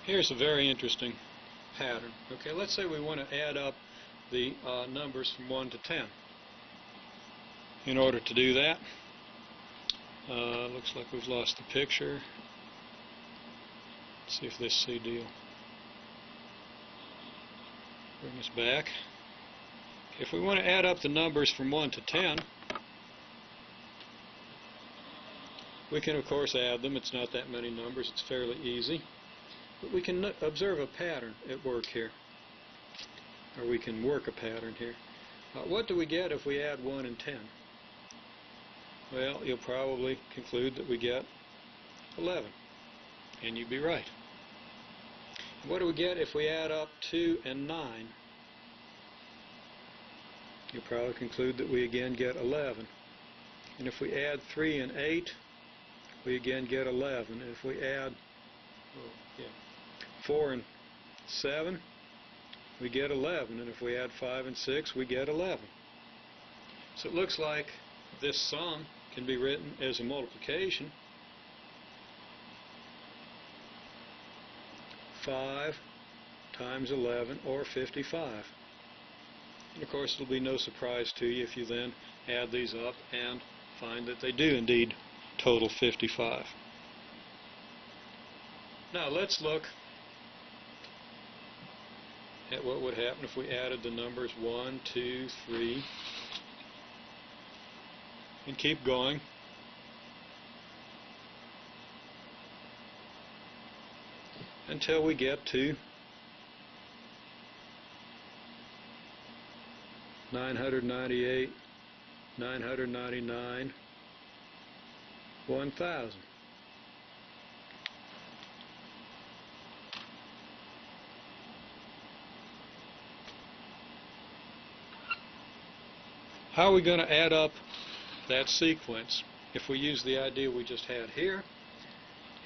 Here's a very interesting pattern. Okay, let's say we want to add up the numbers from 1 to 10. In order to do that, looks like we've lost the picture. Let's see if this CD will bring us back. If we want to add up the numbers from 1 to 10, we can of course add them. It's not that many numbers, it's fairly easy. But we can observe a pattern at work here. Or we can work a pattern here. What do we get if we add 1 and 10? Well, you'll probably conclude that we get 11. And you'd be right. What do we get if we add up 2 and 9? You'll probably conclude that we again get 11. And if we add 3 and 8, we again get 11. And if we add 4 and 7, we get 11. And if we add 5 and 6, we get 11. So it looks like this sum can be written as a multiplication. 5 times 11, or 55. And of course, it'll be no surprise to you if you then add these up and find that they do indeed total 55. Now let's look at what would happen if we added the numbers 1, 2, 3, and keep going. Until we get to 998, 999, 1000. How are we going to add up that sequence? If we use the idea we just had here,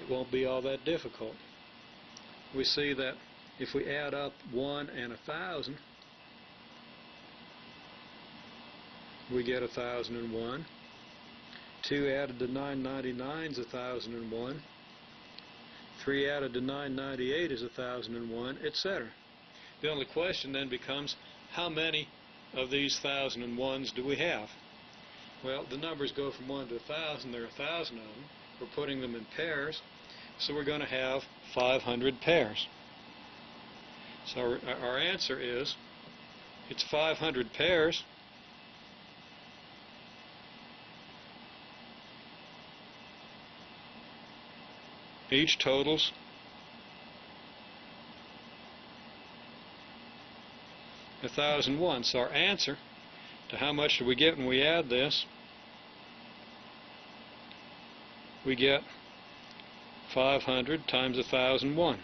it won't be all that difficult. We see that if we add up 1 and 1000, we get 1001. 2 added to 999 is 1001. 3 added to 998 is 1001, etc. The only question then becomes, how many of these 1001s do we have? Well, the numbers go from 1 to 1000. There are 1000 of them. We're putting them in pairs, so we're going to have 500 pairs. So our answer is, it's 500 pairs. Each totals 1001. So our answer to how much do we get when we add this, we get 500 times 1001.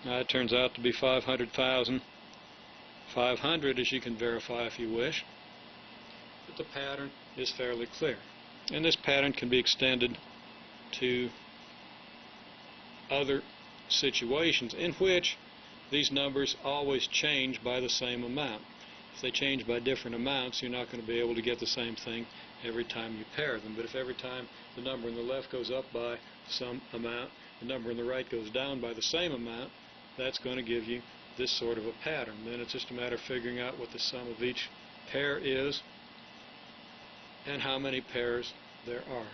Now it turns out to be 500,500, as you can verify if you wish. But the pattern is fairly clear. And this pattern can be extended to other situations in which these numbers always change by the same amount. If they change by different amounts, you're not going to be able to get the same thing every time you pair them. But if every time the number on the left goes up by some amount, the number on the right goes down by the same amount, that's going to give you this sort of a pattern. Then it's just a matter of figuring out what the sum of each pair is and how many pairs there are.